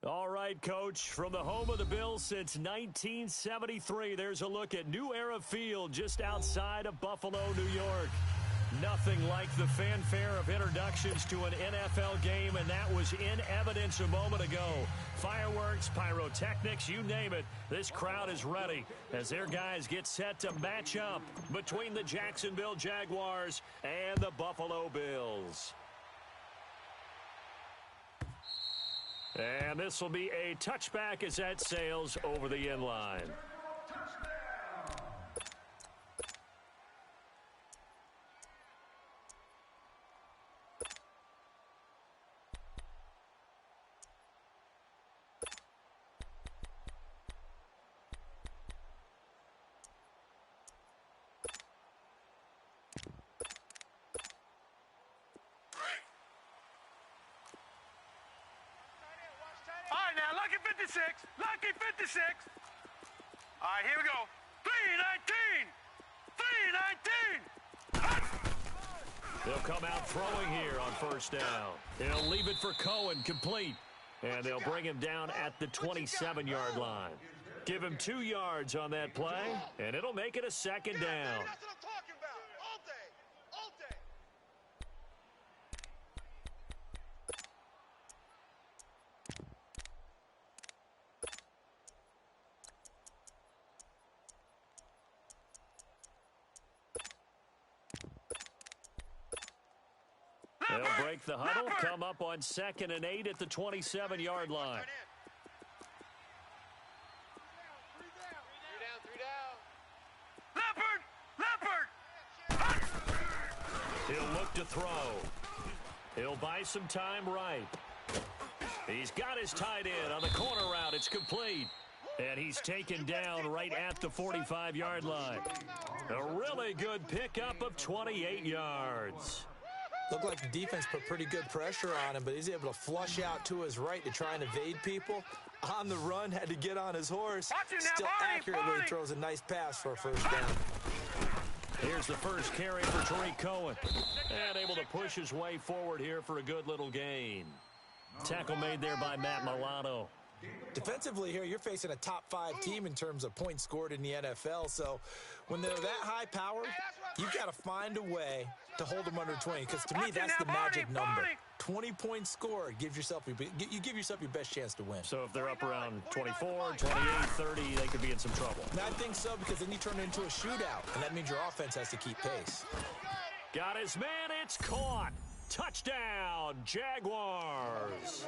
All right, Coach, from the home of the Bills since 1973, there's a look at New Era Field just outside of Buffalo, New York. Nothing like the fanfare of introductions to an NFL game, and that was in evidence a moment ago. Fireworks, pyrotechnics, you name it, this crowd is ready as their guys get set to match up between the Jacksonville Jaguars and the Buffalo Bills. And this will be a touchback as that sails over the end line. All right, now, lucky 56. Lucky 56. All right, here we go. 319. 319. They'll come out throwing here on first down. They'll leave it for Cohen, complete. And they'll bring him down at the 27-yard line. Give him 2 yards on that play, and it'll make it a second down. That's what I'm talking about. All day. All day. They'll break the huddle, come up on 2nd and 8 at the 27-yard line. Three down. Leopard! He'll look to throw. He'll buy some time right. He's got his tight end on the corner route. It's complete. And he's taken down right at the 45-yard line. A really good pickup of 28 yards. Looked like the defense put pretty good pressure on him, but he's able to flush out to his right to try and evade people. On the run, had to get on his horse. Still accurately throws a nice pass for a first down. Here's the first carry for Tariq Cohen. And able to push his way forward here for a good little gain. Tackle made there by Matt Milano. Defensively here, you're facing a top-5 team in terms of points scored in the NFL. So when they're that high-powered, you've got to find a way to hold them under 20. Because to me, that's the magic number. 20 points scored gives yourself you give yourself your best chance to win. So if they're up around 24, 28, 30, they could be in some trouble. And I think so, because then you turn it into a shootout, and that means your offense has to keep pace. Got his man. It's caught. Touchdown, Jaguars.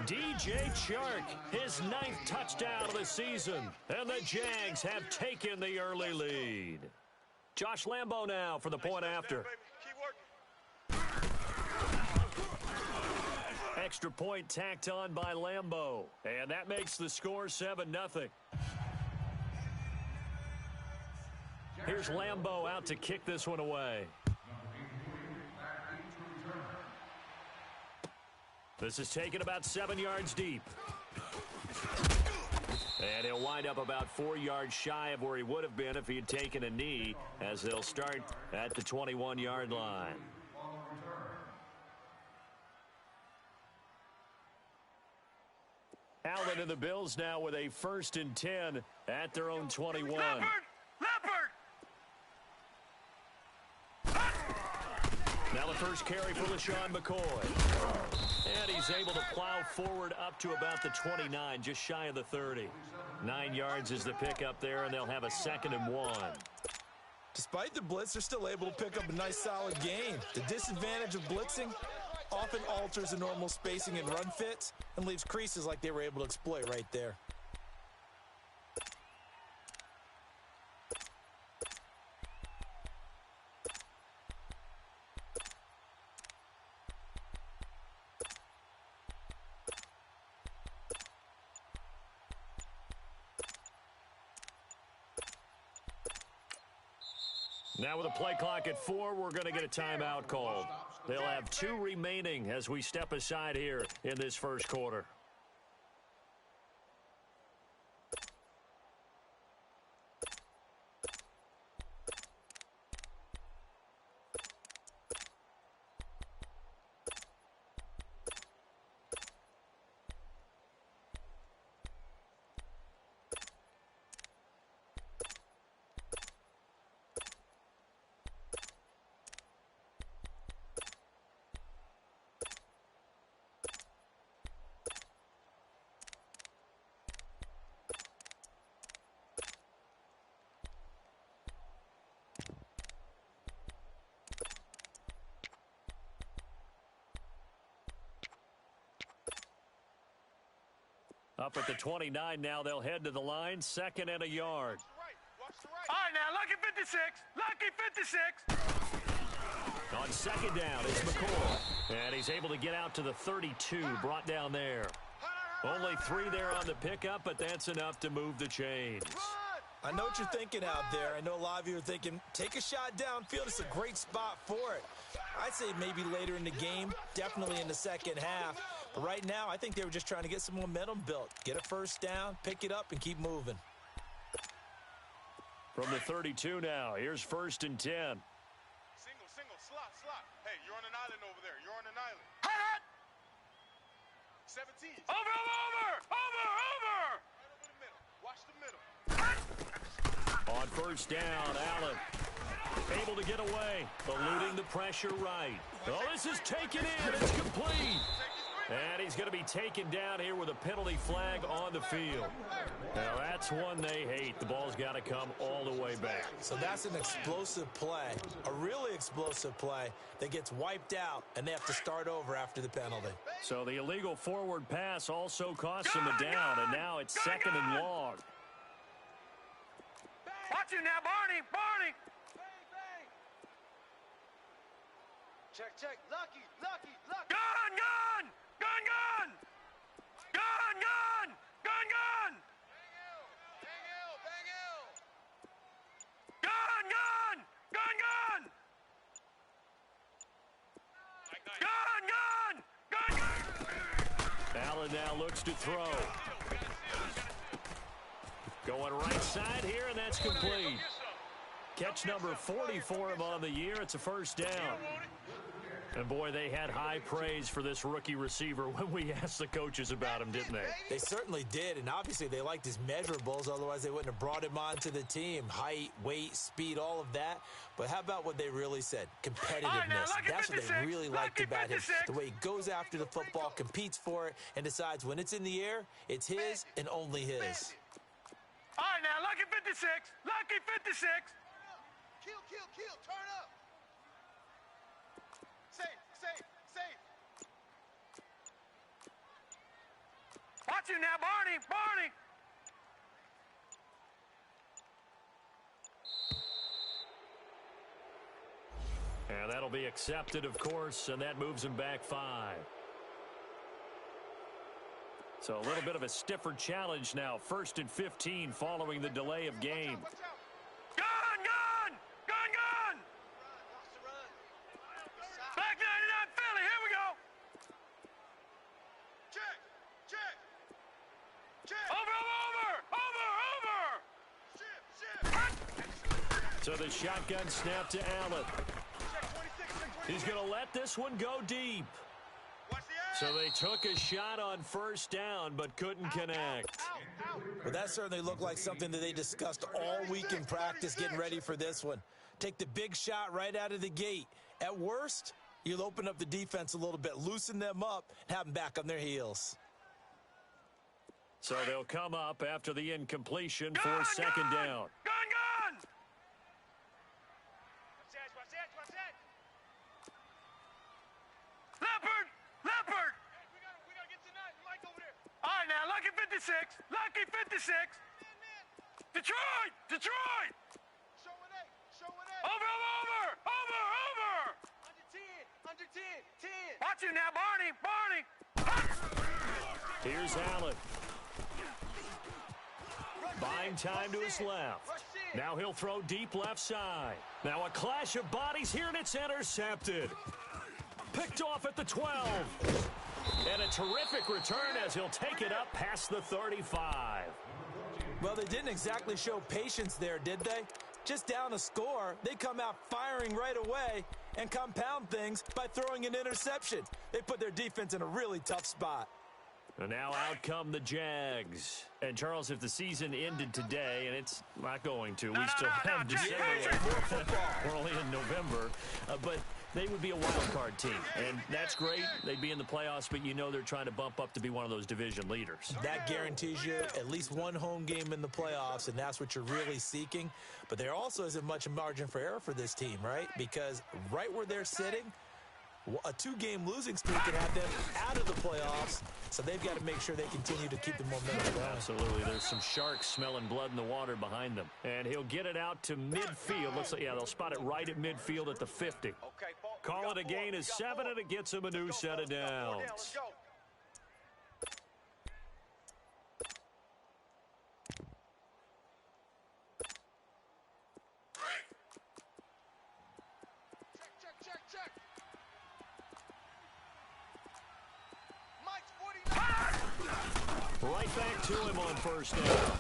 DJ Chark, his 9th touchdown of the season. And the Jags have taken the early lead. Josh Lambo now for the point after. Extra point tacked on by Lambo. And that makes the score 7-0. Here's Lambo out to kick this one away. This is taken about 7 yards deep. And he'll wind up about 4 yards shy of where he would have been if he had taken a knee, as they'll start at the 21-yard line. Allen and the Bills now with a 1st and 10 at their own 21. Leopard! Now the first carry for LaShawn McCoy. And he's able to plow forward up to about the 29, just shy of the 30. 9 yards is the pickup there, and they'll have a 2nd and 1. Despite the blitz, they're still able to pick up a nice solid gain. The disadvantage of blitzing often alters the normal spacing and run fits and leaves creases like they were able to exploit right there. Now with a play clock at 4, we're going to get a timeout called. They'll have 2 remaining as we step aside here in this first quarter. Up at the 29 now, they'll head to the line, 2nd and a yard. All right, now, lucky 56. Lucky 56. On 2nd down, it's McCoy. And he's able to get out to the 32, brought down there. Only 3 there on the pickup, but that's enough to move the chains. I know what you're thinking out there. I know a lot of you are thinking, take a shot downfield. It's a great spot for it. I'd say maybe later in the game, definitely in the second half. But right now, I think they were just trying to get some momentum built. Get a first down, pick it up, and keep moving. From the 32 now, here's 1st and 10. Single, slot. Hey, you're on an island over there. You're on an island. Hot! 17. Over! Right over the middle. Watch the middle. On 1st down, Allen able to get away, eluding the pressure right. Oh, this is taken in. It's complete. And he's going to be taken down here with a penalty flag on the field. Now, that's one they hate. The ball's got to come all the way back. So that's an explosive play, a really explosive play that gets wiped out, and they have to start over after the penalty. So the illegal forward pass also costs them a down, and now it's 2nd and long. Watch you now, Barney! Check. Lucky. Gun! Allen now looks to throw. Going right side here, and that's complete. Catch number 40 for him on the year. It's a 1st down. And, boy, they had high praise for this rookie receiver when we asked the coaches about him, didn't they? They certainly did, and obviously they liked his measurables. Otherwise, they wouldn't have brought him onto the team. Height, weight, speed, all of that. But how about what they really said? Competitiveness. That's what they really liked about him. The way he goes after the football, competes for it, and decides when it's in the air, it's his and only his. All right, now, lucky 56. Lucky 56. Kill. Turn up. Safe. Watch you now, Barney! And that'll be accepted, of course, and that moves him back 5. So a little bit of a stiffer challenge now. 1st and 15 following the delay of game. Gun! Back 99 Philly, here we go! Over. So the shotgun snap to Allen. He's going to let this one go deep. So they took a shot on 1st down, but couldn't connect. Well, that certainly looked like something that they discussed all week in practice getting ready for this one. Take the big shot right out of the gate. At worst, you'll open up the defense a little bit, loosen them up, and have them back on their heels. So they'll come up after the incompletion for 2nd down. Gun! Watch that. Leopard! We gotta get tonight. Mike over there. All right, now, lucky 56. Lucky 56. Detroit! Show it. Over! Under 10. Watch you now, Barney! Here's Allen. Buying time to his left. Now he'll throw deep left side. Now a clash of bodies here, and it's intercepted. Picked off at the 12. And a terrific return as he'll take it up past the 35. Well, they didn't exactly show patience there, did they? Just down a score, they come out firing right away and compound things by throwing an interception. They put their defense in a really tough spot. And now out come the Jags. And, Charles, if the season ended today, and it's not going to, we still have December. We're only in November. But they would be a wild card team. And that's great. They'd be in the playoffs, but you know they're trying to bump up to be one of those division leaders. That guarantees you at least one home game in the playoffs, and that's what you're really seeking. But there also isn't much margin for error for this team, right? Because right where they're sitting, A 2-game losing streak can have them out of the playoffs, so they've got to make sure they continue to keep the momentum going. Absolutely. There's some sharks smelling blood in the water behind them. And he'll get it out to midfield. Looks like, yeah, they'll spot it right at midfield at the 50. Call it a gain of 7, and it gets him a new set of downs. Right back to him on first down.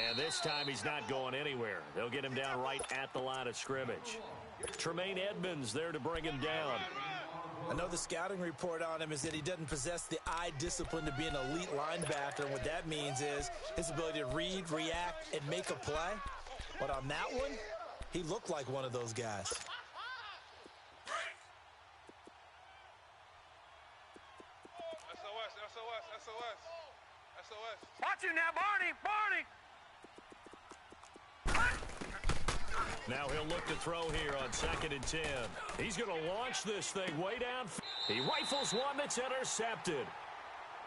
And this time he's not going anywhere. They'll get him down right at the line of scrimmage. Tremaine Edmonds there to bring him down. I know the scouting report on him is that he doesn't possess the eye discipline to be an elite linebacker, and what that means is his ability to read, react, and make a play. But on that one, he looked like one of those guys. Watch him now, Barney! Now he'll look to throw here on 2nd and 10. He's going to launch this thing way down. He rifles one that's intercepted.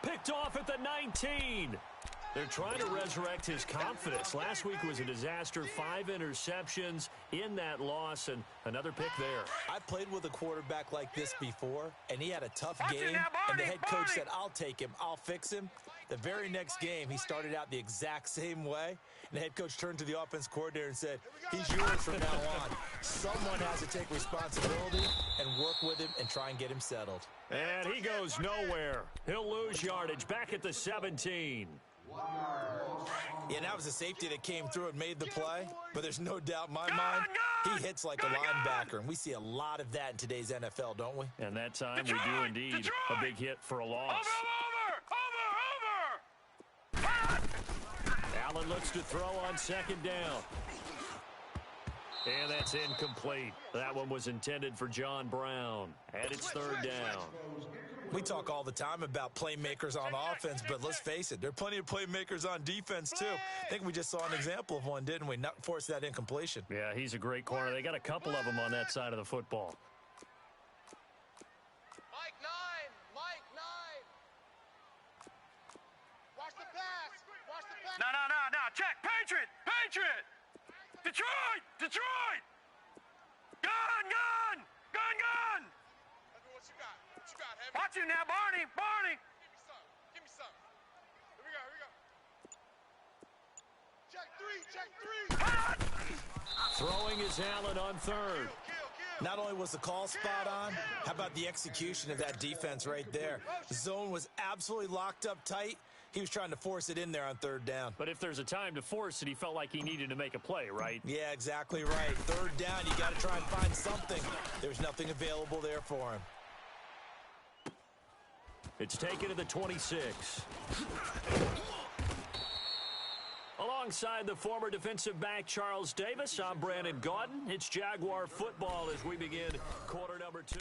Picked off at the 19. They're trying to resurrect his confidence. Last week was a disaster. 5 interceptions in that loss, and another pick there. I played with a quarterback like this before, and he had a tough game, and the head coach said, I'll take him, I'll fix him. The very next game, he started out the exact same way, and the head coach turned to the offense coordinator and said, he's yours from now on. Someone has to take responsibility and work with him and try and get him settled. And he goes nowhere. He'll lose yardage back at the 17. Yeah, that was a safety that came through and made the play, but there's no doubt in my mind he hits like a linebacker, and we see a lot of that in today's NFL, don't we? And that time we do indeed a big hit for a loss. Allen looks to throw on 2nd down. And that's incomplete. That one was intended for John Brown. And it's 3rd down. We talk all the time about playmakers on offense, but let's face it, there are plenty of playmakers on defense, too. I think we just saw an example of one, didn't we? Not force that incompletion. Yeah, he's a great corner. They got a couple of them on that side of the football. Mike 9! Watch the pass! No. Check! Patriot! Detroit! Gun! What you got? Heavy? Watch him now, Barney! Give me some. Here we go. Check 3! Throwing is Allen on 3rd. Not only was the call spot on, how about the execution of that defense right there? The zone was absolutely locked up tight. He was trying to force it in there on 3rd down. But if there's a time to force it, he felt like he needed to make a play, right? Yeah, exactly right. 3rd down, you got to try and find something. There's nothing available there for him. It's taken to the 26. Alongside the former defensive back Charles Davis, I'm Brandon Gaudin. It's Jaguar football as we begin quarter number 2.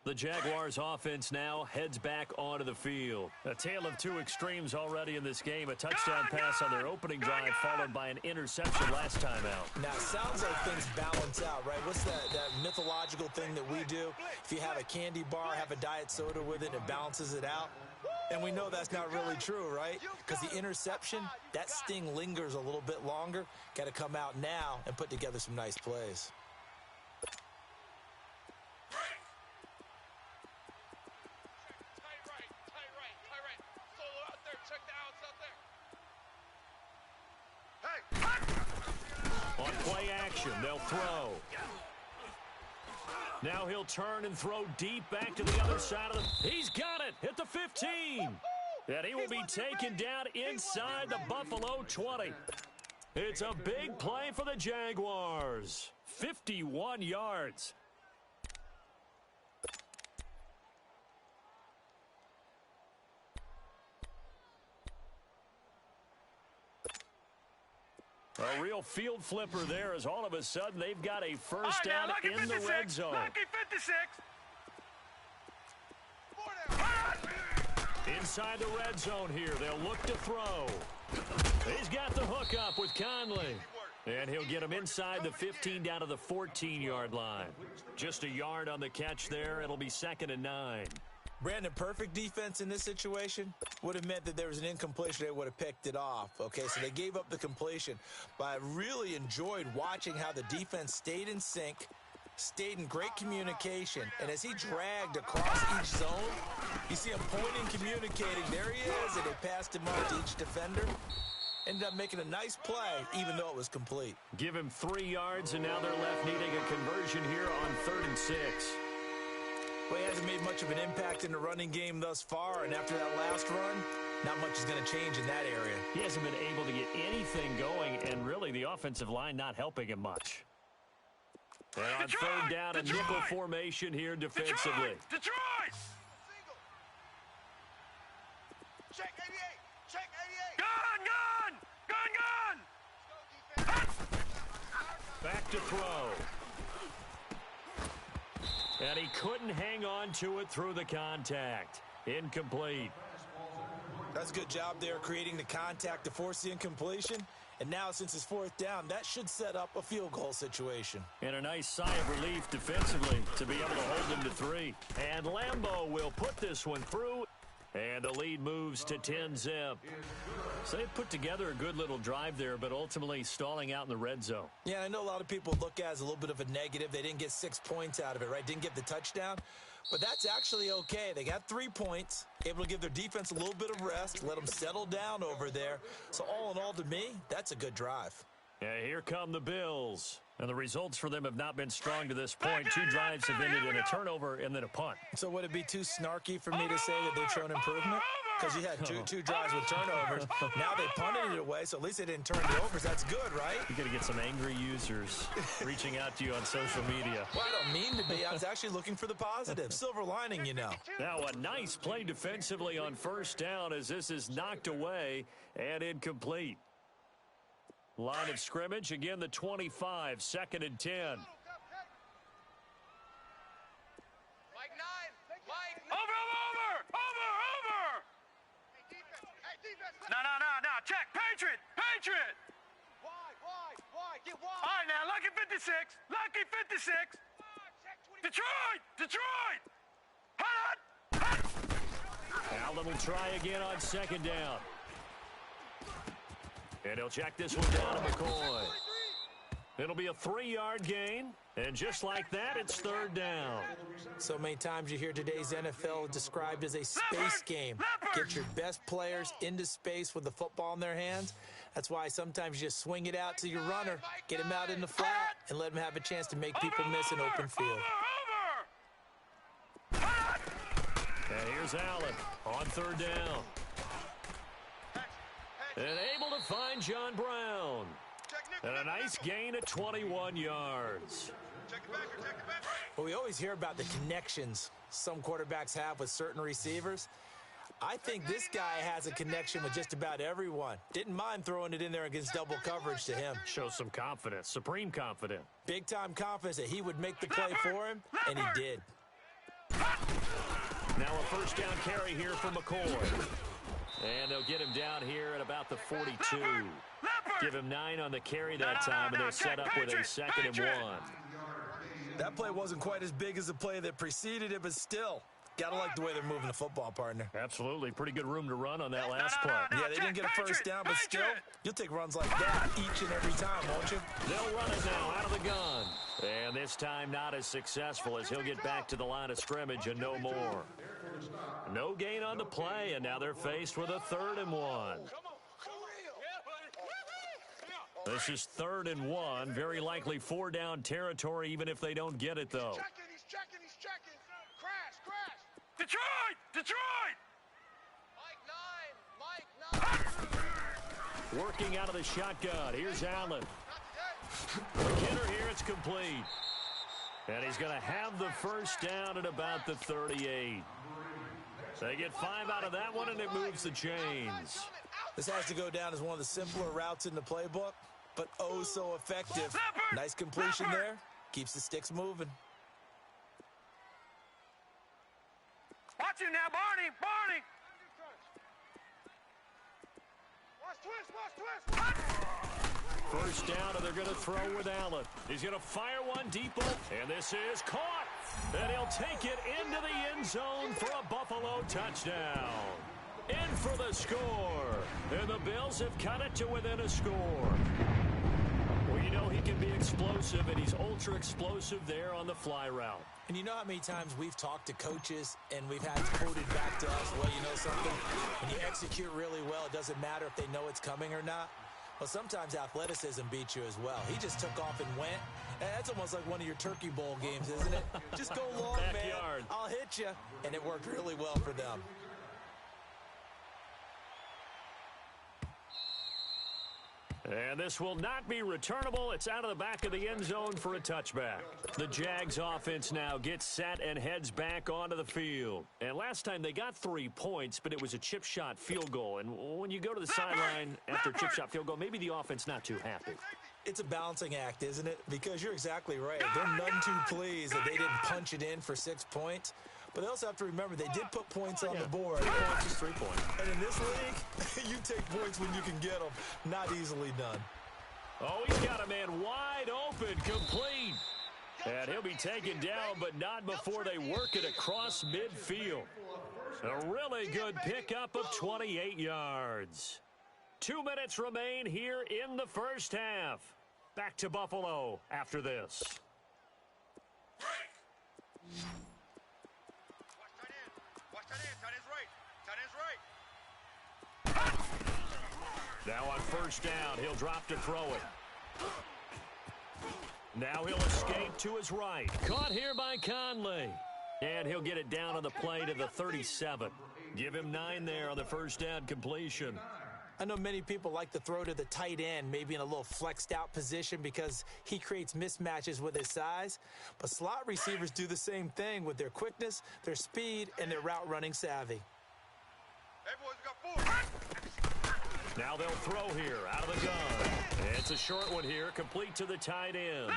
The Jaguars offense now heads back onto the field. A tale of 2 extremes already in this game. A touchdown pass on their opening drive followed by an interception last time out. Now, it sounds like things balance out, right? What's that mythological thing that we do? If you have a candy bar, have a diet soda with it, it balances it out. And we know that's not really true, right? Because the interception, that sting lingers a little bit longer. Got to come out now and put together some nice plays. On play action, they'll throw. Now he'll turn and throw deep back to the other side of the... He's got it at the 15. And he will be taken down inside the Buffalo 20. It's a big play for the Jaguars. 51 yards. A real field flipper there as all of a sudden they've got a first down in the red zone. Lucky 56. Inside the red zone here, they'll look to throw. He's got the hook up with Conley. And he'll get him inside the 15 down to the 14-yard line. Just a yard on the catch there. It'll be 2nd and 9. Brandon, perfect defense in this situation would have meant that there was an incompletion. They would have picked it off. Okay, so they gave up the completion. But I really enjoyed watching how the defense stayed in sync, stayed in great communication. And as he dragged across each zone, you see him pointing, communicating. There he is, and they passed him off to each defender. Ended up making a nice play, even though it was complete. Give him 3 yards, and now they're left needing a conversion here on 3rd and 6. Well, he hasn't made much of an impact in the running game thus far, and after that last run, not much is going to change in that area. He hasn't been able to get anything going, and really the offensive line not helping him much. And on 3rd down, a nickel formation here defensively. Detroit! Check 88. Check 88. Gun! Back to throw. And he couldn't hang on to it through the contact. Incomplete. That's a good job there creating the contact to force the incompletion. And now, since it's 4th down, that should set up a field goal situation. And a nice sigh of relief defensively to be able to hold them to 3. And Lambeau will put this one through. And the lead moves to 10-zip. So they put together a good little drive there, but ultimately stalling out in the red zone. Yeah, I know a lot of people look at it as a little bit of a negative. They didn't get 6 points out of it, right? Didn't get the touchdown. But that's actually okay. They got 3 points, able to give their defense a little bit of rest, let them settle down over there. So all in all, to me, that's a good drive. Yeah, here come the Bills. And the results for them have not been strong to this point. 2 drives have ended in a turnover and then a punt. So would it be too snarky for me to say that they've shown improvement? Because you had two drives with turnovers. Now they punted it away, so at least they didn't turn the overs. That's good, right? You're going to get some angry users reaching out to you on social media. Well, I don't mean to be. I was actually looking for the positive. Silver lining, you know. Now a nice play defensively on 1st down as this is knocked away and incomplete. Line of scrimmage, again the 25, 2nd and 10. Over! No. Check. Patriot. Wide. Get wide. All right, now, lucky 56. Lucky 56. Detroit. Hot. Allen will try again on 2nd down. And he'll check this one down to McCoy. It'll be a 3-yard gain. And just like that, it's 3rd down. So many times you hear today's NFL described as a space game. Get your best players into space with the football in their hands. That's why sometimes you just swing it out to your runner, get him out in the flat, and let him have a chance to make people miss an open field. And here's Allen on 3rd down. And able to find John Brown. And a nice gain at 21 yards. Well, we always hear about the connections some quarterbacks have with certain receivers. I think this guy has a connection with just about everyone. Didn't mind throwing it in there against double coverage to him. Shows some confidence, supreme confidence. Big-time confidence that he would make the play for him, and he did. Now a 1st down carry here for McCoy. And they'll get him down here at about the 42. Give him 9 on the carry that time, and they're set up with a 2nd and 1. That play wasn't quite as big as the play that preceded it, but still, gotta like the way they're moving the football, partner. Absolutely. Pretty good room to run on that last play. Yeah, they didn't get a 1st down, but still, you'll take runs like that each and every time, won't you? They'll run it now out of the gun. And this time not as successful as he'll get back to the line of scrimmage and no more. No gain on the play, and now they're faced with a 3rd and 1. This is 3rd and 1. Very likely 4-down territory, even if they don't get it, though. He's checking. Crash. Detroit. Mike 9. Working out of the shotgun. Here's Allen. McKinnon here, it's complete. And he's going to have the 1st down at about the 38. They get 5 out of that one, and it moves the chains. This has to go down as one of the simpler routes in the playbook. but oh so effective. Nice completion there. Keeps the sticks moving. Watch it now, Barney! Barney! Watch twist! First down, and they're going to throw with Allen. He's going to fire one deep, and this is caught. And he'll take it into the end zone for a Buffalo touchdown. In for the score. And the Bills have cut it to within a score. Well, you know he can be explosive, and he's ultra-explosive there on the fly route. And you know how many times we've talked to coaches and we've had quoted back to us, well, you know something? When you execute really well, it doesn't matter if they know it's coming or not. Well, sometimes athleticism beats you as well. He just took off and went. That's almost like one of your Turkey Bowl games, isn't it? Just go long, man. I'll hit you. And it worked really well for them. And this will not be returnable. It's out of the back of the end zone for a touchback. The Jags offense now gets set and heads back onto the field. And last time they got 3 points, but it was a chip shot field goal. And when you go to the sideline after a chip shot field goal, maybe the offense not too happy. It's a balancing act, isn't it? Because you're exactly right. They're none too pleased that they didn't punch it in for 6 points. But they also have to remember they did put points on the board. 3 points is 3 points. And in this league, you take points when you can get them. Not easily done. Oh, he's got a man wide open, complete. And he'll be taken down, but not before they work it across midfield. A really good pickup of 28 yards. 2 minutes remain here in the first half. Back to Buffalo after this. Now on first down, he'll drop to throw it. Now he'll escape to his right. Caught here by Conley. And he'll get it down on the play to the 37. Give him 9 there on the first down completion. I know many people like to throw to the tight end, maybe in a little flexed out position because he creates mismatches with his size. But slot receivers do the same thing with their quickness, their speed, and their route running savvy. Hey, boys, we got 4. Now they'll throw here out of the gun. It's a short one here, complete to the tight end.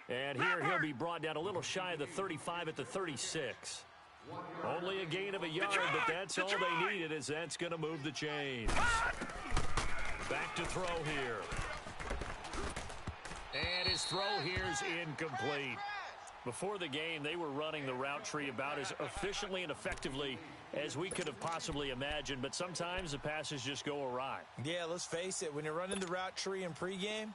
And here he'll be brought down a little shy of the 35 at the 36. Only a gain of a yard, but that's all they needed, as that's going to move the chains. Back to throw here. And his throw here's incomplete. Before the game, they were running the route tree about as efficiently and effectively as we could have possibly imagined, but sometimes the passes just go awry. Yeah, let's face it. When you're running the route tree in pregame,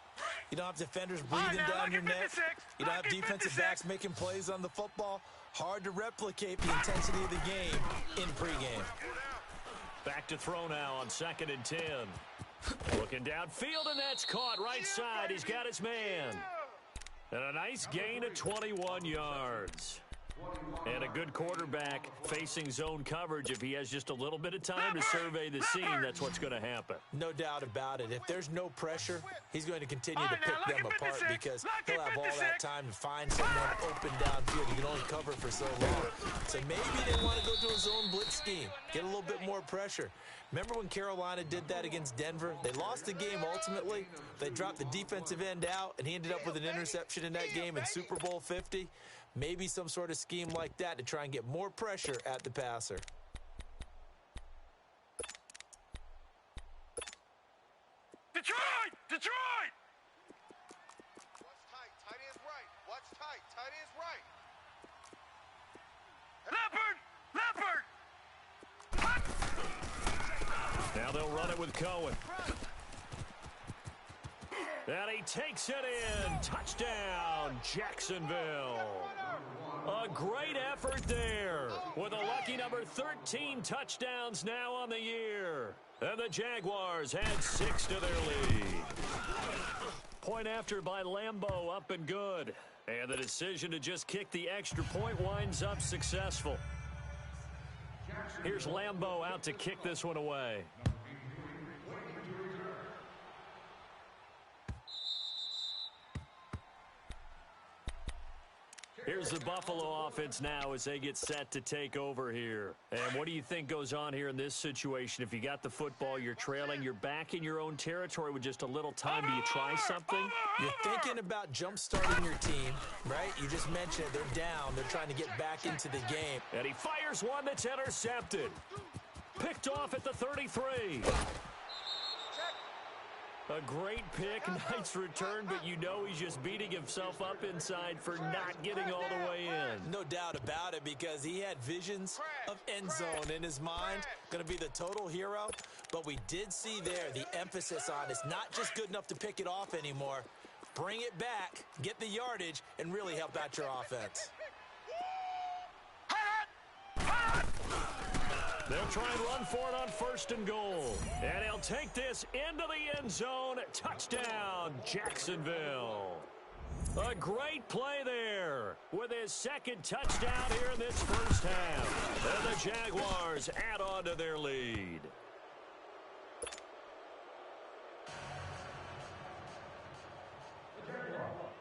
you don't have defenders breathing down your neck. You don't have defensive backs making plays on the football. Hard to replicate the intensity of the game in pregame. Back to throw now on 2nd and 10. Looking downfield, and that's caught right side. He's got his man. And a nice gain of 21 yards. And a good quarterback facing zone coverage. If he has just a little bit of time to survey the scene, that's what's going to happen. No doubt about it. If there's no pressure, he's going to continue to pick them apart because he'll have all that time to find someone open downfield. He can only cover for so long. So maybe they want to go to a zone blitz scheme, get a little bit more pressure. Remember when Carolina did that against Denver? They lost the game ultimately. They dropped the defensive end out, and he ended up with an interception in that game in Super Bowl 50. Maybe some sort of scheme like that to try and get more pressure at the passer. Detroit! Detroit! What's tight? Tight end's right. What's tight? Tight end's right. Leopard! Leopard! Now they'll run it with Cohen. And he takes it in. Touchdown, Jacksonville. A great effort there with a lucky number 13 touchdowns now on the year. And the Jaguars had 6 to their lead. Point after by Lambeau, up and good. And the decision to just kick the extra point winds up successful. Here's Lambeau out to kick this one away. Here's the Buffalo offense now as they get set to take over here. And what do you think goes on here in this situation? If you got the football, you're trailing, you're back in your own territory with just a little time. Do you try something? You're thinking about jump-starting your team, right? You just mentioned it. They're down. They're trying to get back into the game. And he fires one that's intercepted. Picked off at the 33. A great pick, nice return, but you know he's just beating himself up inside for not getting all the way in. No doubt about it, because he had visions of end zone in his mind. Going to be the total hero. But we did see there the emphasis on it's not just good enough to pick it off anymore. Bring it back, get the yardage, and really help out your offense. They'll try and run for it on 1st and goal. And he'll take this into the end zone. Touchdown, Jacksonville. A great play there with his second touchdown here in this first half. And the Jaguars add on to their lead.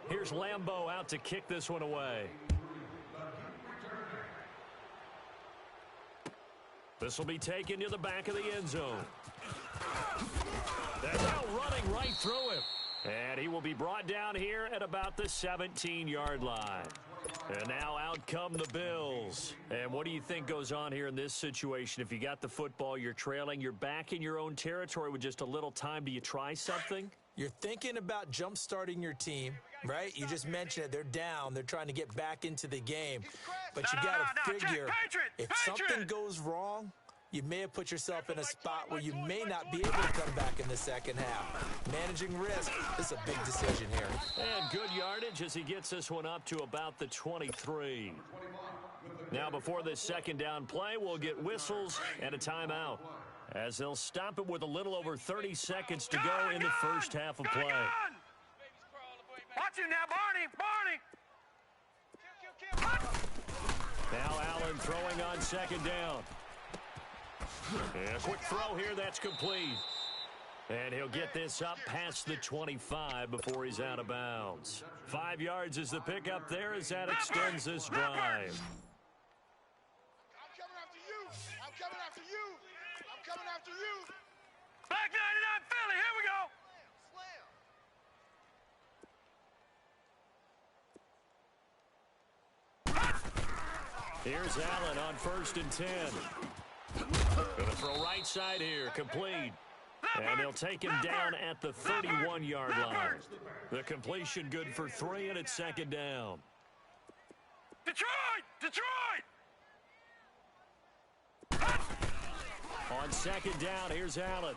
Here's Lambeau out to kick this one away. This will be taken to the back of the end zone. They're now running right through him. And he will be brought down here at about the 17-yard line. And now out come the Bills. And what do you think goes on here in this situation? If you got the football, you're trailing, you're back in your own territory with just a little time. Do you try something? You're thinking about jump-starting your team, right? You just mentioned it. They're down. They're trying to get back into the game. But you got to figure if something goes wrong, you may have put yourself in a spot where you may not be able to come back in the second half. Managing risk is a big decision here. And good yardage as he gets this one up to about the 23. Now before this second down play, we'll get whistles and a timeout, as they'll stop it with a little over 30 seconds to go in the first half of play. Watch him now, Barney. Now Allen throwing on second down. And a quick throw here, that's complete. And he'll get this up past the 25 before he's out of bounds. 5 yards is the pickup there as that extends this drive. I'm coming after you. I'm coming after you. I'm coming after you. Black 99 Philly, here we go. Here's Allen on 1st and 10. Going to throw right side here, complete. And they'll take him down at the 31-yard line. The completion good for 3, and it's second down. Detroit! On second down, here's Allen.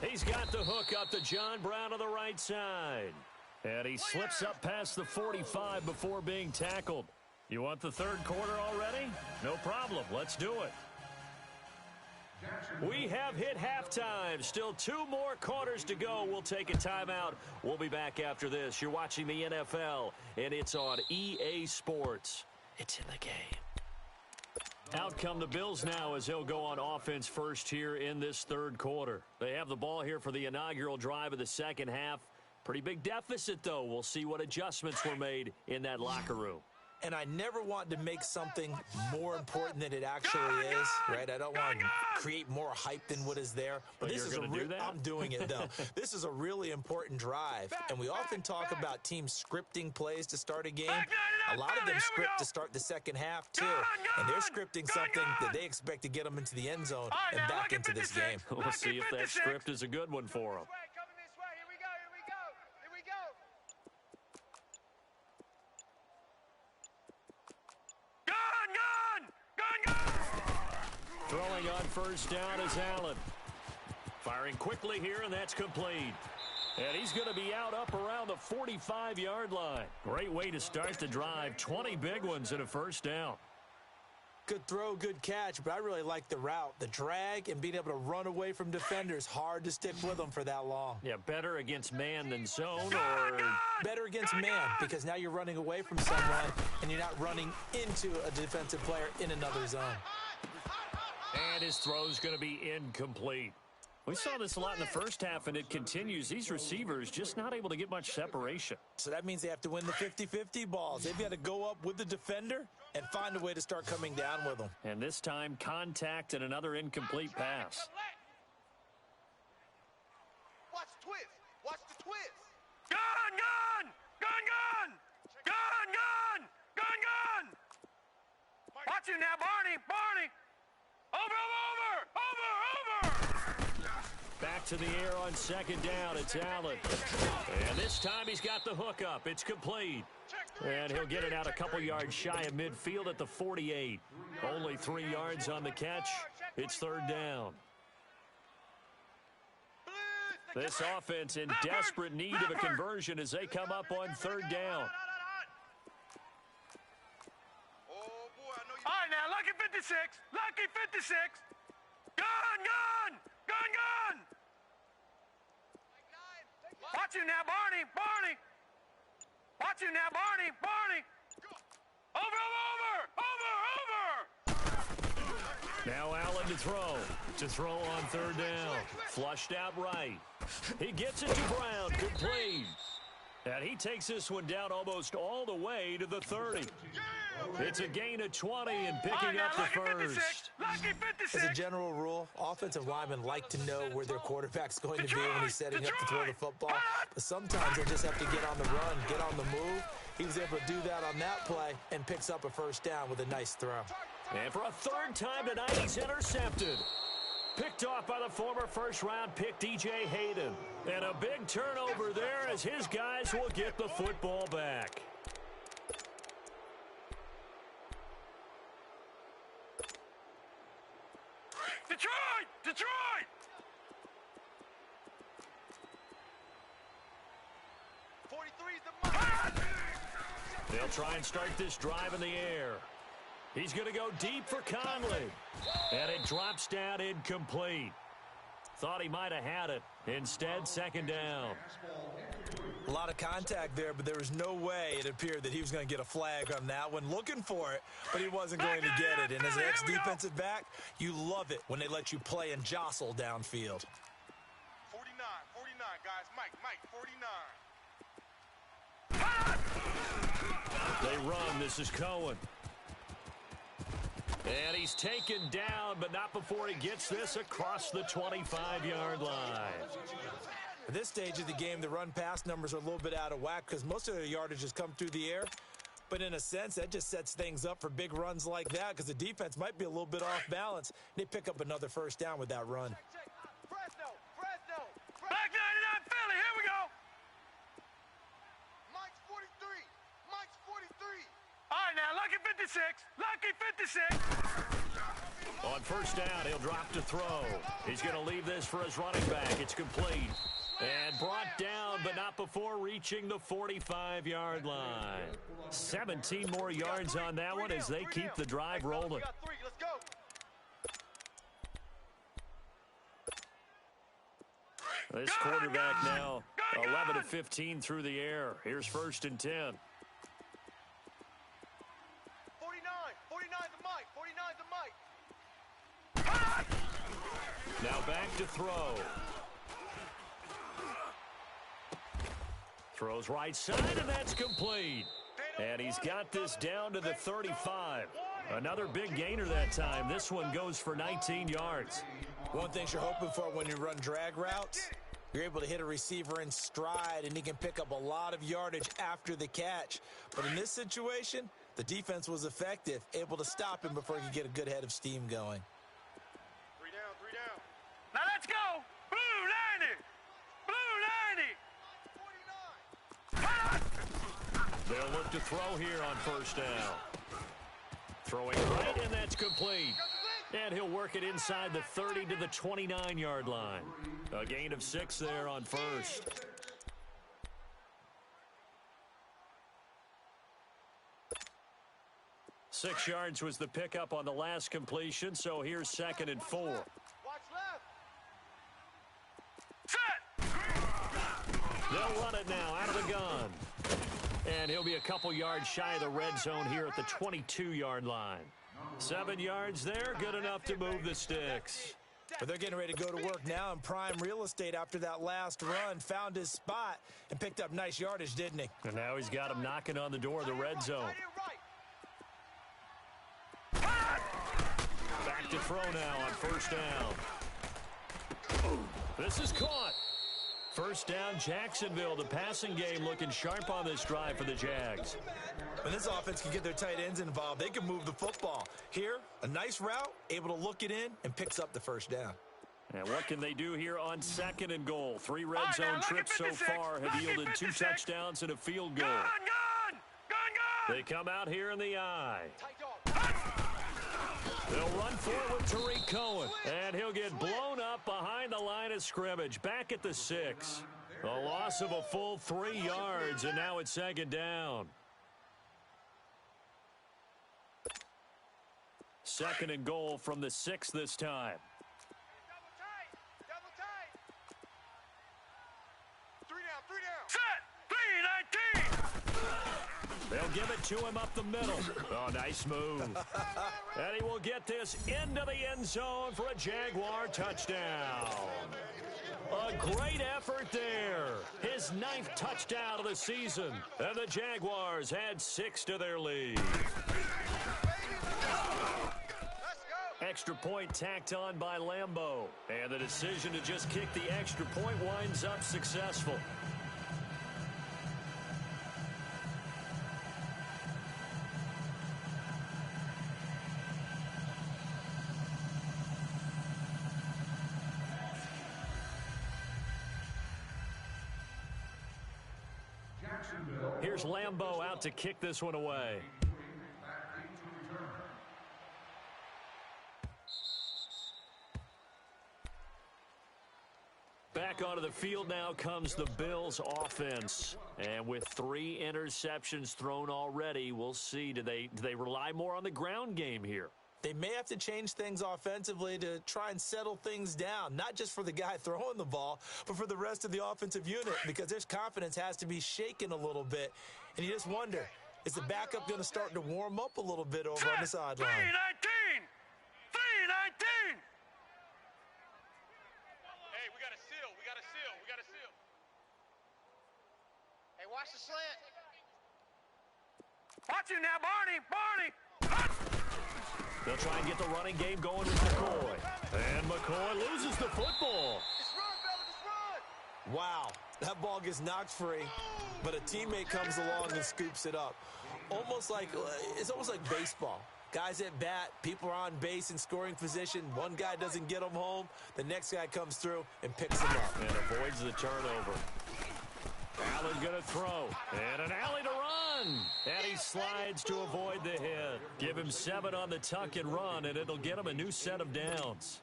He's got the hook up to John Brown on the right side. And he slips up past the 45 before being tackled. You want the third quarter already? No problem. Let's do it. We have hit halftime. Still 2 more quarters to go. We'll take a timeout. We'll be back after this. You're watching the NFL, and it's on EA Sports. It's in the game. Out come the Bills now as they'll go on offense first here in this third quarter. They have the ball here for the inaugural drive of the second half. Pretty big deficit, though. We'll see what adjustments were made in that locker room. And I never want to make something more important than it actually is, right? I don't want to create more hype than what is there. But this is I'm doing it, though. This is a really important drive. And we often talk about teams scripting plays to start a game. A lot of them script to start the second half, too. And they're scripting something that they expect to get them into the end zone and back into this game. We'll see if that script is a good one for them. Throwing on first down is Allen. Firing quickly here, and that's complete. And he's going to be out up around the 45-yard line. Great way to start the drive. 20 big ones in a first down. Good throw, good catch, but I really like the route. The drag and being able to run away from defenders. Hard to stick with them for that long. Yeah, better against man than zone, or better against man, because now you're running away from someone and you're not running into a defensive player in another zone. And his throw's going to be incomplete. We saw this a lot in the first half, and it continues. These receivers just not able to get much separation. So that means they have to win the 50-50 balls. They've got to go up with the defender and find a way to start coming down with them. And this time, contact and another incomplete pass. Watch the twist. Watch the twist. Gun, gun! Gun, gun! Gun, gun! Gun, gun! Watch it now, Barney! Barney! Over, over, over, over! Back to the air on second down. It's Allen. And this time he's got the hook up. It's complete. And he'll get it out a couple yards shy of midfield at the 48. Only 3 yards on the catch. It's third down. This offense in desperate need of a conversion as they come up on third down. All right, now, lucky 56. Lucky 56. Gun, gun! Gun, gun! Watch you now, Barney! Barney! Watch you now, Barney! Barney! Over, over, over! Over, over! Now Allen to throw. To throw on third down. Flushed out right. He gets it to Brown. Complete. And he takes this one down almost all the way to the 30. It's a gain of 20 and picking up the first. As a general rule, offensive linemen like to know where their quarterback's going to be when he's setting up to throw the football. But sometimes they just have to get on the run, get on the move. He was able to do that on that play and picks up a first down with a nice throw. And for a third time tonight, he's intercepted. Picked off by the former first-round pick, DJ Hayden. And a big turnover there as his guys will get the football back. Detroit! Detroit! 43's the mark. They'll try and start this drive in the air. He's going to go deep for Conley. And it drops down incomplete. Thought he might have had it. Instead, second down. A lot of contact there, but there was no way it appeared that he was going to get a flag on that one. Looking for it, but he wasn't going to get it. And as an ex-defensive back, you love it when they let you play and jostle downfield. 49, guys. Mike, 49. They run. This is Cohen. And he's taken down, but not before he gets this across the 25-yard line. At this stage of the game, the run-pass numbers are a little bit out of whack because most of their yardage has come through the air. But in a sense, that just sets things up for big runs like that because the defense might be a little bit off balance. They pick up another first down with that run. Fresno! Back 99 Philly, here we go! Mike's 43! Mike's 43! All right, now, lucky 56! Lucky 56! On first down, he'll drop to throw. He's going to leave this for his running back. It's complete. And brought down, but not before reaching the 45-yard line. 17 more yards on that one as they keep the drive rolling. This quarterback now 11 of 15 through the air. Here's first and 10. 49's the Mike. 49's the Mike. Now back to throw. Throws right side, and that's complete. And he's got this down to the 35. Another big gainer that time. This one goes for 19 yards. One thing you're hoping for when you run drag routes, you're able to hit a receiver in stride, and he can pick up a lot of yardage after the catch. But in this situation, the defense was effective, able to stop him before he could get a good head of steam going. 3 down. Now let's go. Blue 90. Blue 90. They'll look to throw here on first down. Throwing right, and that's complete. And he'll work it inside the 30 to the 29-yard line. A gain of 6 there on first. Six yards was the pickup on the last completion, so here's second and 4. Watch left. Set. They'll run it now out of the gun. And he'll be a couple yards shy of the red zone here at the 22-yard line. 7 yards there, good enough to move the sticks. But they're getting ready to go to work now in prime real estate after that last run. Found his spot and picked up nice yardage, didn't he? And now he's got him knocking on the door of the red zone. Back to throw now on first down. This is caught. First down, Jacksonville. The passing game looking sharp on this drive for the Jags. When this offense can get their tight ends involved, they can move the football. Here, a nice route, able to look it in, and picks up the first down. And what can they do here on second and goal? 3 red zone trips so far have yielded 2 touchdowns and a field goal. They come out here in the eye. They'll run forward to Tariq Cohen, and he'll get blown up behind the line of scrimmage, back at the 6. A loss of a full 3 yards, and now it's second down. Second and goal from the 6 this time. Double tight. 3 down. Set. 3-19. They'll give it to him up the middle. Oh, nice move. And he will get this into the end zone for a Jaguar touchdown. A great effort there. His 9th touchdown of the season. And the Jaguars add 6 to their lead. Extra point tacked on by Lambeau. And the decision to just kick the extra point winds up successful. Here's Lambeau out to kick this one away. Back onto the field now comes the Bills offense. And with 3 interceptions thrown already, we'll see. Do they rely more on the ground game here? They may have to change things offensively to try and settle things down, not just for the guy throwing the ball, but for the rest of the offensive unit, because their confidence has to be shaken a little bit. And you just wonder, is the backup going to start to warm up a little bit over on the sideline? 3-19. Hey, we got a seal. We got a seal. Hey, watch the slant. Watch him now, Barney. They'll try and get the running game going with McCoy. And McCoy loses the football. Just run, Bella, just run. Wow, that ball gets knocked free, but a teammate comes along and scoops it up. It's almost like baseball. Guys at bat, people are on base in scoring position. One guy doesn't get them home. The next guy comes through and picks them up. And avoids the turnover. Allen going to throw. And an alley to run. And he slides to avoid the hit. Give him 7 on the tuck and run, and it'll get him a new set of downs.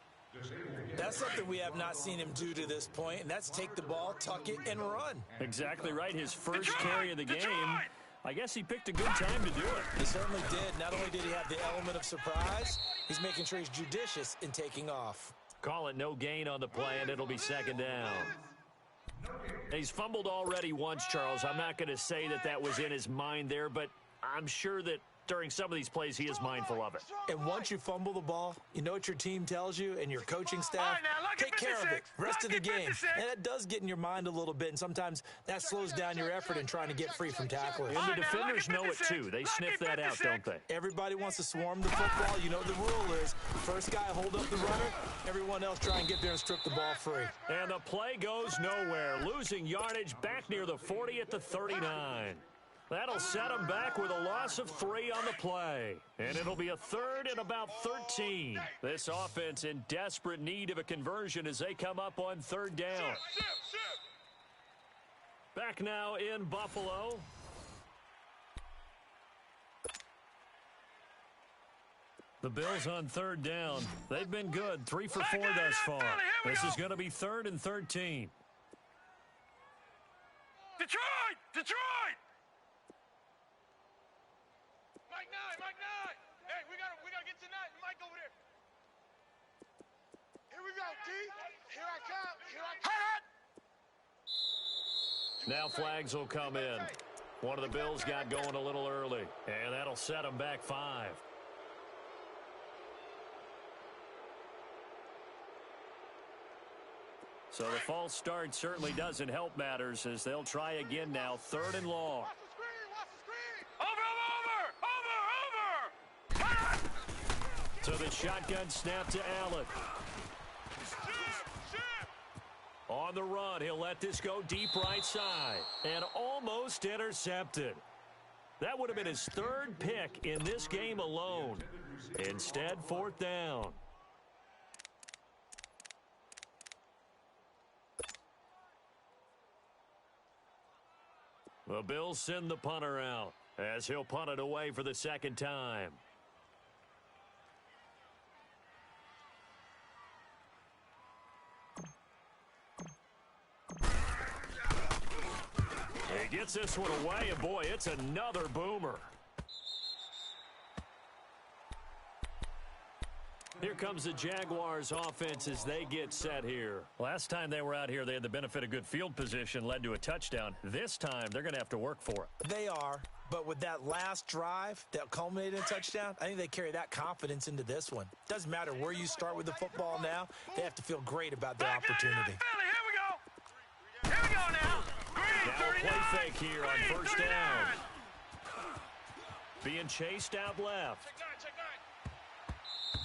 That's something we have not seen him do to this point, and that's take the ball, tuck it, and run. Exactly right. His first carry of the game. I guess he picked a good time to do it. He certainly did. Not only did he have the element of surprise, he's making sure he's judicious in taking off. Call it no gain on the play, and it'll be second down. He's fumbled already once, Charles. I'm not going to say that was in his mind there, but I'm sure that during some of these plays he is mindful of it. And once you fumble the ball, you know what your team tells you and your coaching staff? Take care of it. Rest of the game. And that does get in your mind a little bit, and sometimes that slows down your effort in trying to get free from tacklers. And the defenders know it too. They sniff that out, don't they? Everybody wants to swarm the football. You know the rule is first guy hold up the runner, everyone else try and get there and strip the ball free. And the play goes nowhere. Losing yardage back near the 40 at the 39. That'll set him back with a loss of 3 on the play. And it'll be a 3rd and about 13. This offense in desperate need of a conversion as they come up on 3rd down. Back now in Buffalo. The Bills on 3rd down. They've been good. 3 for 4 thus far. This is going to be 3rd and 13. Detroit! Mike 9! Hey, we gotta get tonight. Mike over there. Here we go, D. Here I come. Now flags will come in. One of the Bills got going a little early, and that'll set them back 5. So the false start certainly doesn't help matters as they'll try again now, 3rd and long. Watch the screen, watch the screen. Over. So the shotgun snap to Allen. On the run, he'll let this go deep right side. And almost intercepted. That would have been his 3rd pick in this game alone. Instead, 4th down. The Bills send the punter out as he'll punt it away for the 2nd time. He gets this one away, and boy, it's another boomer. Here comes the Jaguars offense as they get set here. Last time they were out here, they had the benefit of good field position, led to a touchdown. This time, they're going to have to work for it. They are, but with that last drive that culminated in a touchdown, I think they carry that confidence into this one. Doesn't matter where you start with the football now, they have to feel great about their opportunity. Here we go now. Now a play fake here on 1st down. Being chased out left.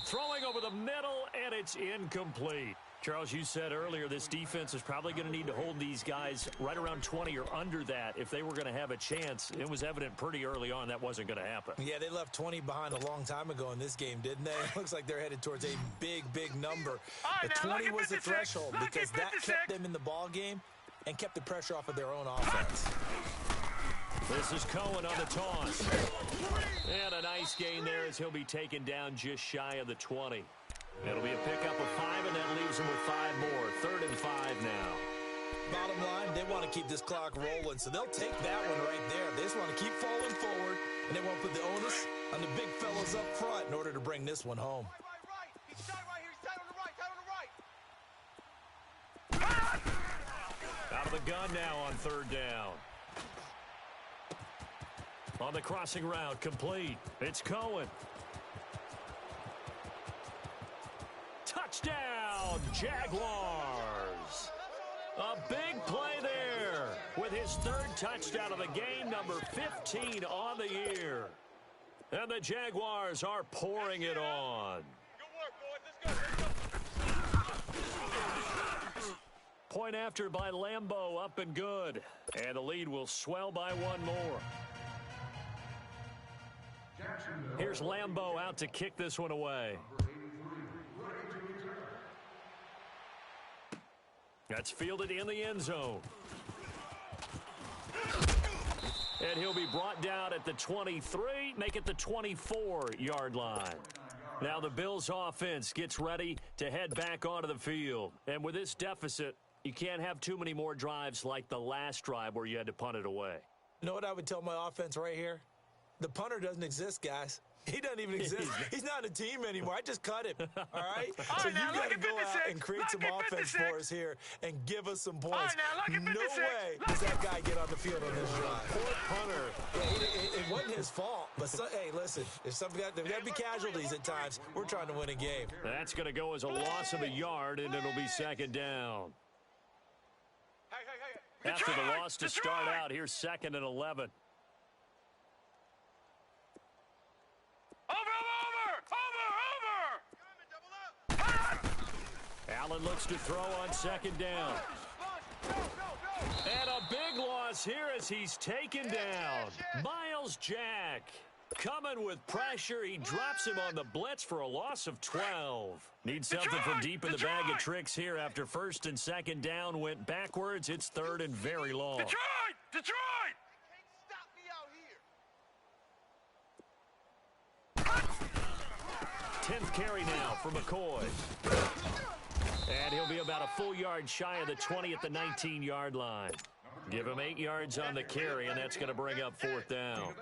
Throwing over the middle, and it's incomplete. Charles, you said earlier this defense is probably going to need to hold these guys right around 20 or under that if they were going to have a chance. It was evident pretty early on that wasn't going to happen. Yeah, they left 20 behind a long time ago in this game, didn't they? It looks like they're headed towards a big, big number. Right, the 20 was the threshold because that kept them in the ball game and kept the pressure off of their own offense. This is Cohen on the toss. And a nice gain there as he'll be taken down just shy of the 20. It'll be a pickup of 5, and that leaves him with 5 more. 3rd and 5 now. Bottom line, they want to keep this clock rolling, so they'll take that one right there. They just want to keep falling forward, and they won't put the onus on the big fellas up front in order to bring this one home. Right. He's tight right here. He's tight on the right. Out of the gun now on 3rd down. On the crossing route, complete. It's Cohen. Touchdown, Jaguars. A big play there with his 3rd touchdown of the game, number 15 on the year. And the Jaguars are pouring it on. Good work, boys. Let's go. Point after by Lambeau, up and good. And the lead will swell by 1 more. Here's Lambeau out to kick this one away. That's fielded in the end zone. And he'll be brought down at the 23, make it the 24-yard line. Now the Bills offense gets ready to head back onto the field. And with this deficit, you can't have too many more drives like the last drive where you had to punt it away. You know what I would tell my offense right here? The punter doesn't exist, guys. He doesn't even exist. He's not a team anymore. I just cut him, all right? So you got to go out and create some offense for us here and give us some points. No way does that guy get on the field on this drive. Poor punter. Yeah, it wasn't his fault. But, hey, listen, if there's got to be casualties at times, we're trying to win a game. That's going to go as a loss of a yard, and it'll be 2nd down. Hey. After the loss to start out, here's 2nd and 11. Allen looks to throw on 2nd down. And a big loss here as he's taken down. Miles Jack coming with pressure. He drops him on the blitz for a loss of 12. Needs something from deep in the bag of tricks here after 1st and 2nd down went backwards. It's 3rd and very long. Detroit! 10th carry now for McCoy. And he'll be about a full yard shy of the 20 at the 19-yard line. Give him 8 yards on the carry, and that's going to bring up 4th down.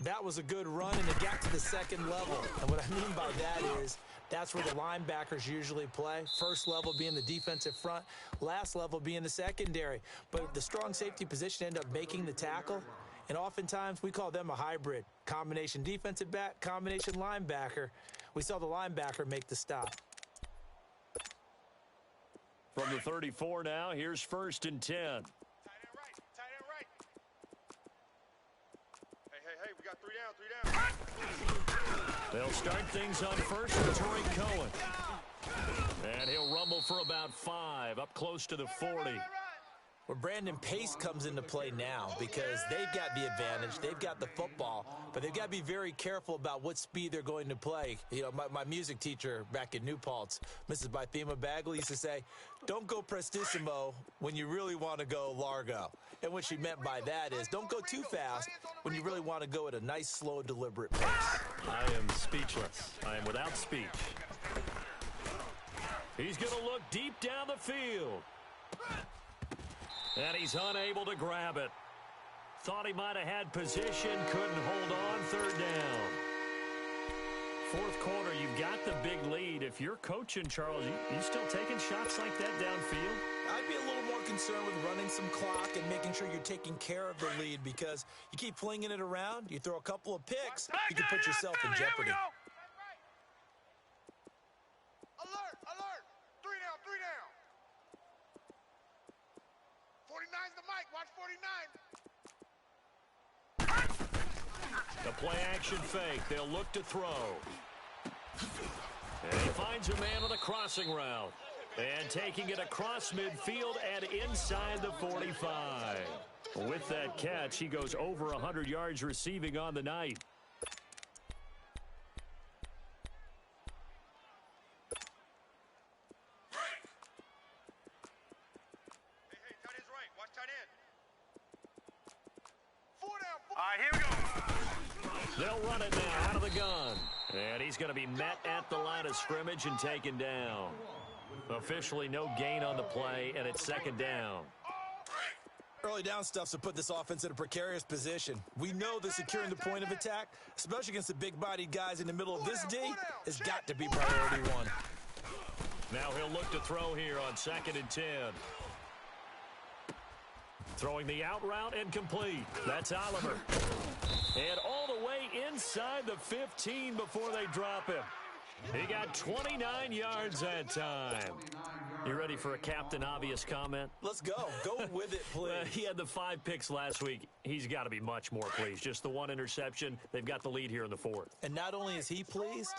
That was a good run, and it got to the 2nd level. And what I mean by that is that's where the linebackers usually play. First level being the defensive front, last level being the secondary. But the strong safety position ended up making the tackle. And oftentimes we call them a hybrid. Combination defensive back, combination linebacker. We saw the linebacker make the stop. From the 34 now, here's 1st and 10. Tight end right. Tight end right. Hey, we got 3 down. They'll start things on first with Tariq Cohen. And he'll rumble for about 5, up close to the 40. Well, Brandon, pace comes into play now because they've got the advantage. They've got the football, but they've got to be very careful about what speed they're going to play. You know, my music teacher back in New Paltz, Mrs. Bythema Bagley, used to say, don't go prestissimo when you really want to go largo. And what she meant by that is don't go too fast when you really want to go at a nice, slow, deliberate pace. I am speechless. I am without speech. He's going to look deep down the field. And he's unable to grab it. Thought he might have had position, couldn't hold on, 3rd down. 4th quarter, you've got the big lead. If you're coaching, Charles, you still taking shots like that downfield? I'd be a little more concerned with running some clock and making sure you're taking care of the lead because you keep flinging it around, you throw a couple of picks, you can put yourself in jeopardy. Alert! 3 down, 3 down. 49's the mic. Watch 49. The play-action fake. They'll look to throw. And he finds a man on a crossing route. And taking it across midfield and inside the 45. With that catch, he goes over 100 yards receiving on the night. They'll run it now out of the gun. And he's going to be met at the line of scrimmage and taken down. Officially no gain on the play, and it's 2nd down. Early down stuff to put this offense in a precarious position. We know that securing the point of attack, especially against the big-bodied guys in the middle of this D, has got to be priority 1. Now he'll look to throw here on 2nd and 10. Throwing the out route and complete. That's Oliver. And all the way inside the 15 before they drop him. He got 29 yards that time. You ready for a Captain Obvious comment? Let's go. Go with it, please. He had the 5 picks last week. He's got to be much more pleased. Just the 1 interception. They've got the lead here in the 4th. And not only is he pleased,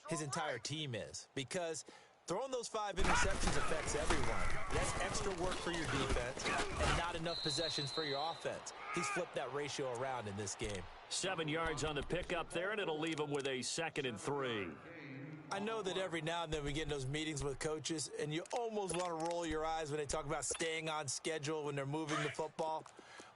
his entire team is. Because throwing those 5 interceptions affects everyone. That's extra work for your defense and not enough possessions for your offense. He's flipped that ratio around in this game. 7 yards on the pickup there, and it'll leave him with a 2nd and 3. I know that every now and then we get in those meetings with coaches, and you almost want to roll your eyes when they talk about staying on schedule when they're moving the football.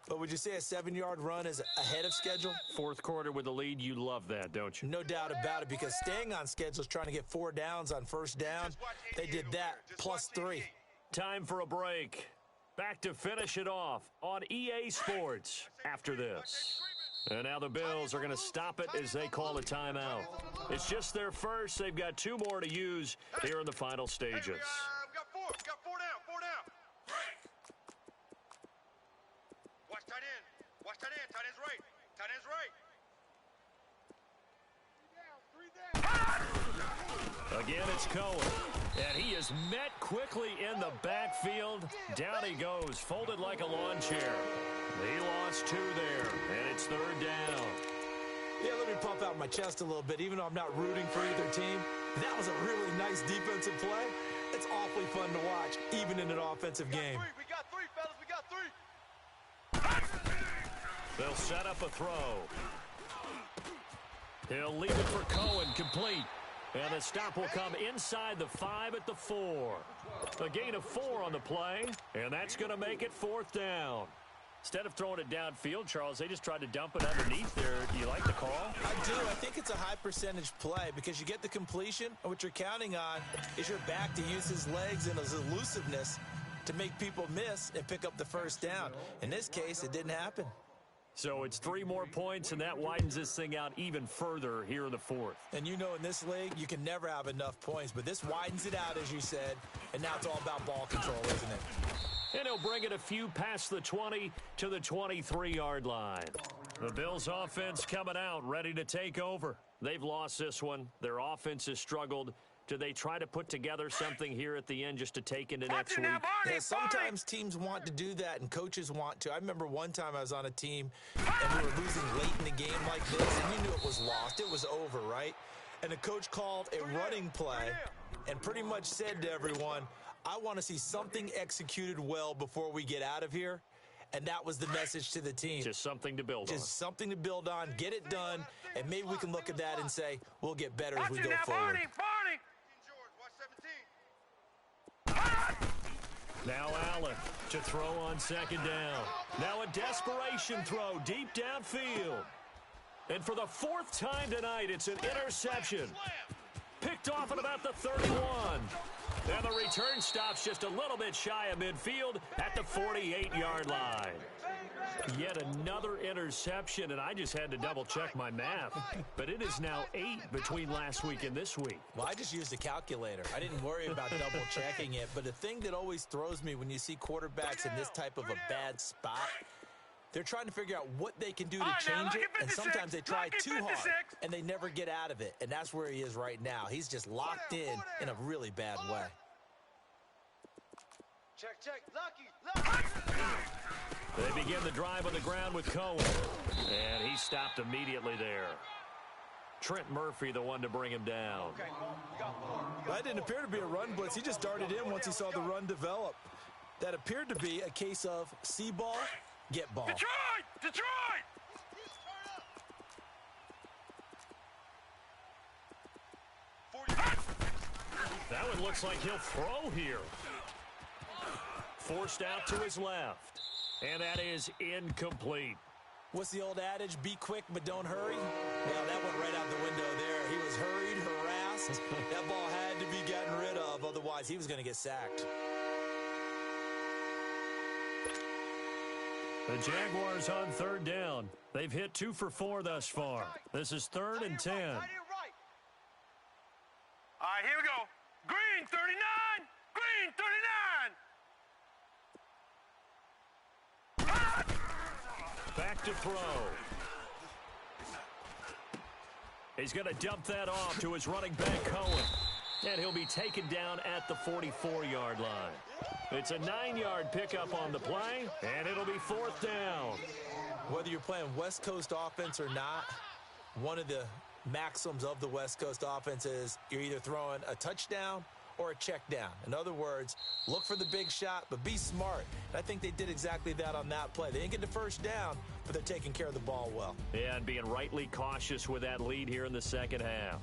But would you say a 7-yard run is ahead of schedule? 4th quarter with the lead, you love that, don't you? No doubt about it, because staying on schedule is trying to get 4 downs on 1st down. They did that, plus 3. Time for a break. Back to finish it off on EA Sports after this. And now the Bills are going to stop it as they call a timeout. It's just their first. They've got 2 more to use here in the final stages. We got 4 down. Watch tight end. Tight end's right. Tight end's right. 3 down. Again, it's Cohen. And he is met quickly in the backfield. Down he goes, folded like a lawn chair. He lost 2 there, and it's 3rd down. Yeah, let me pump out my chest a little bit, even though I'm not rooting for either team. That was a really nice defensive play. It's awfully fun to watch, even in an offensive game. We got 3, fellas. We got 3. They'll set up a throw. He'll leave it for Cohen, complete. And the stop will come inside the 5 at the 4. A gain of 4 on the play, and that's going to make it 4th down. Instead of throwing it downfield, Charles, they just tried to dump it underneath there. Do you like the call? I do. I think it's a high percentage play because you get the completion, and what you're counting on is your back to use his legs and his elusiveness to make people miss and pick up the 1st down. In this case, it didn't happen. So it's 3 more points, and that widens this thing out even further here in the 4th. And you know in this league, you can never have enough points, but this widens it out, as you said, and now it's all about ball control, isn't it? And he'll bring it a few past the 20 to the 23-yard line. The Bills' offense coming out, ready to take over. They've lost this one. Their offense has struggled. Do they try to put together something here at the end just to take into next week? Yeah, sometimes teams want to do that, and coaches want to. I remember one time I was on a team, and we were losing late in the game like this, and you knew it was lost. It was over, right? And the coach called a running play and pretty much said to everyone, I want to see something executed well before we get out of here. And that was the message to the team. Just something to build on. Just something to build on, get it done, and maybe we can look at that and say, we'll get better as we go forward. Now Allen to throw on second down. Now a desperation throw deep downfield. And for the fourth time tonight, it's an interception. Picked off at about the 31. And the return stops just a little bit shy of midfield at the 48-yard line. Yet another interception, and I just had to double-check my math. But it is now 8 between last week and this week. Well, I just used a calculator. I didn't worry about double-checking it. But the thing that always throws me when you see quarterbacks in this type of a bad spot, they're trying to figure out what they can do to change it, and sometimes they try too hard, and they never get out of it. And that's where he is right now. He's just locked in a really bad way. Check. Lucky. They begin the drive on the ground with Cohen. And he stopped immediately there. Trent Murphy, the one to bring him down. That didn't appear to be a run blitz. He just darted in once he saw the run develop. That appeared to be a case of see ball, get ball. Detroit! That one looks like he'll throw here. Forced out to his left. And that is incomplete. What's the old adage? Be quick, but don't hurry. Well, that went right out the window there. He was hurried, harassed. That ball had to be gotten rid of. Otherwise, he was going to get sacked. The Jaguars on third down. They've hit 2 for 4 thus far. This is 3rd and 10. All right, here we go. Green 39. Green 39. Back to throw. He's going to dump that off to his running back, Cohen. And he'll be taken down at the 44-yard line. It's a 9-yard pickup on the play, and it'll be 4th down. Whether you're playing West Coast offense or not, one of the maxims of the West Coast offense is you're either throwing a touchdown or a check down. In other words, look for the big shot, but be smart. And I think they did exactly that on that play. They didn't get the first down, but they're taking care of the ball well. Yeah, and being rightly cautious with that lead here in the second half.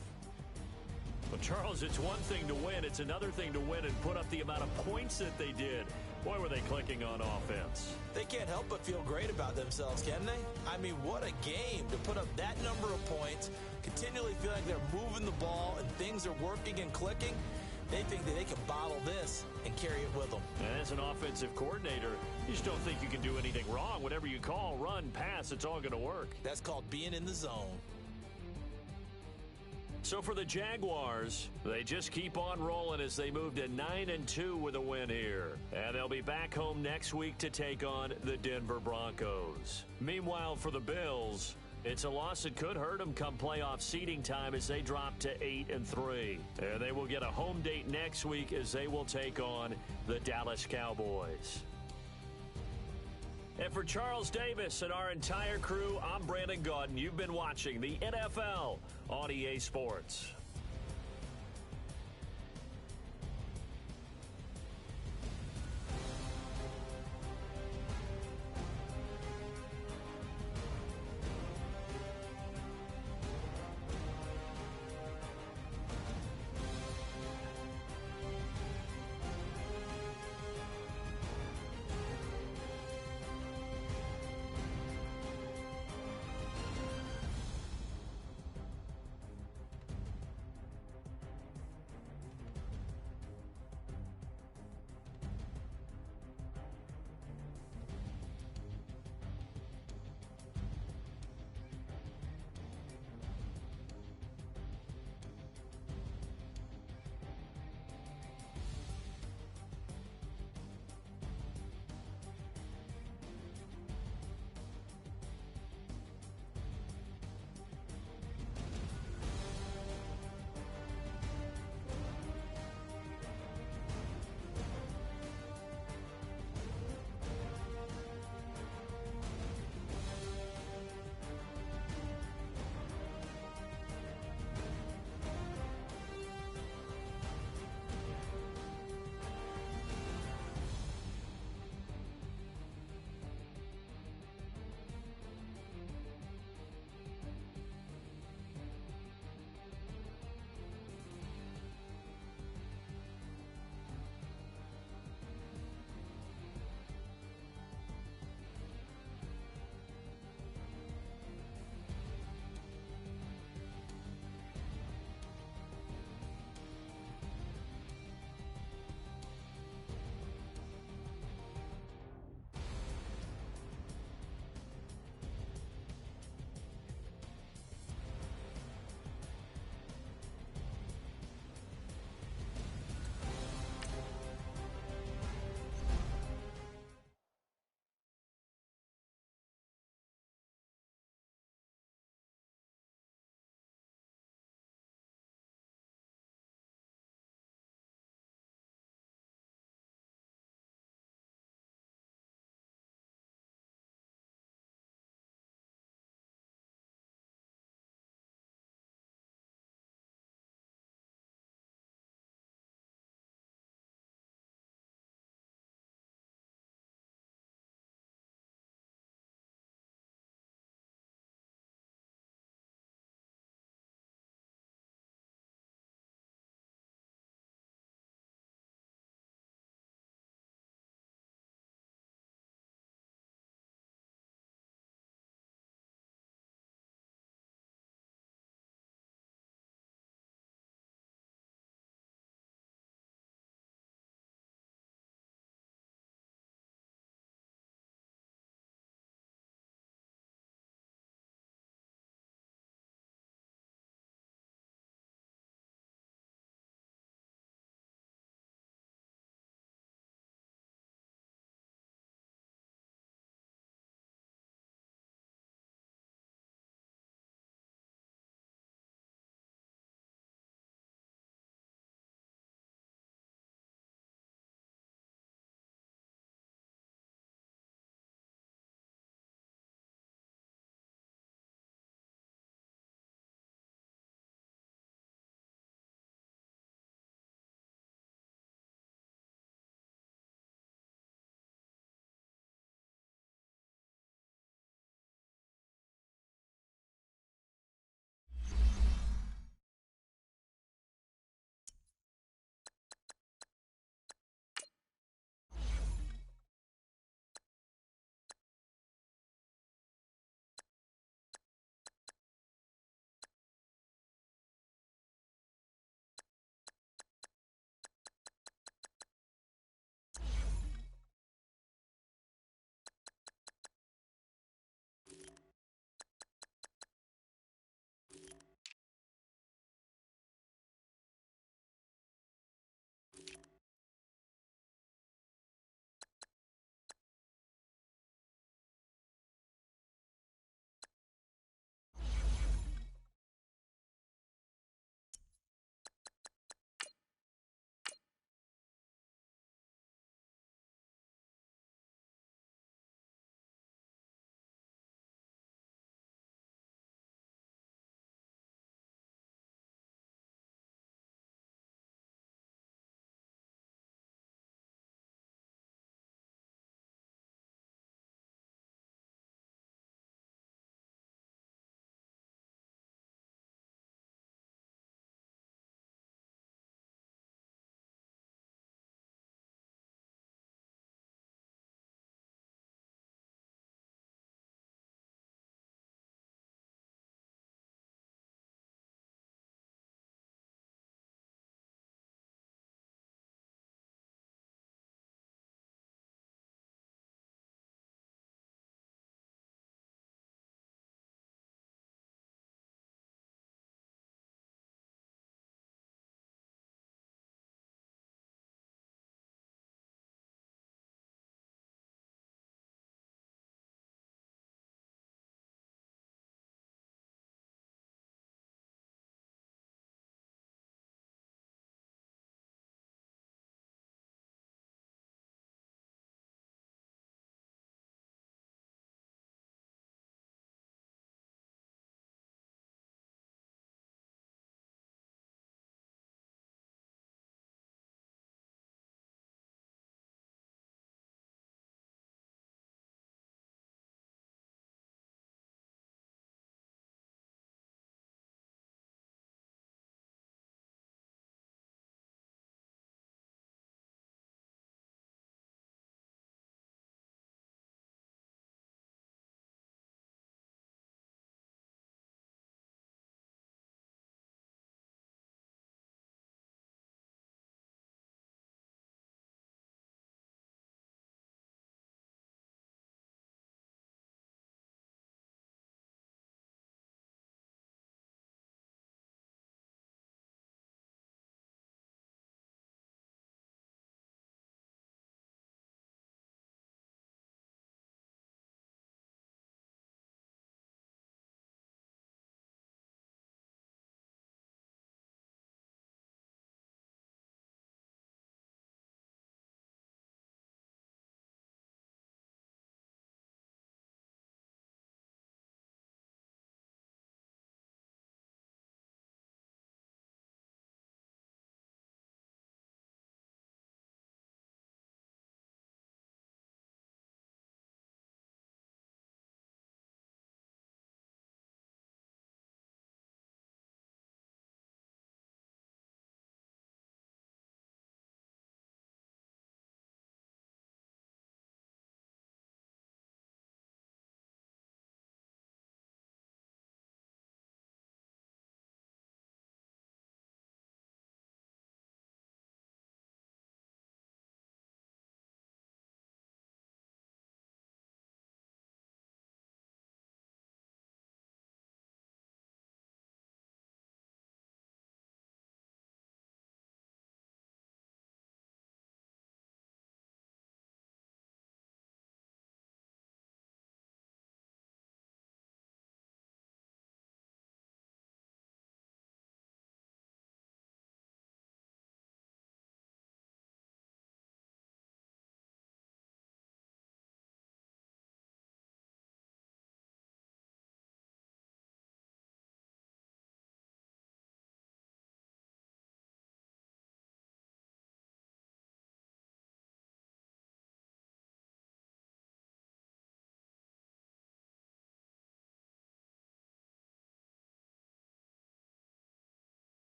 Well, Charles, it's one thing to win. It's another thing to win and put up the amount of points that they did. Boy, were they clicking on offense. They can't help but feel great about themselves, can they? I mean, what a game to put up that number of points, continually feel like they're moving the ball and things are working and clicking. They think that they can bottle this and carry it with them. And as an offensive coordinator, you just don't think you can do anything wrong. Whatever you call, run, pass, it's all going to work. That's called being in the zone. So for the Jaguars, they just keep on rolling as they move to 9-2 with a win here. And they'll be back home next week to take on the Denver Broncos. Meanwhile, for the Bills, it's a loss that could hurt them come playoff seeding time as they drop to 8-3. And they will get a home date next week as they will take on the Dallas Cowboys. And for Charles Davis and our entire crew, I'm Brandon Gaudin. You've been watching the NFL on EA Sports.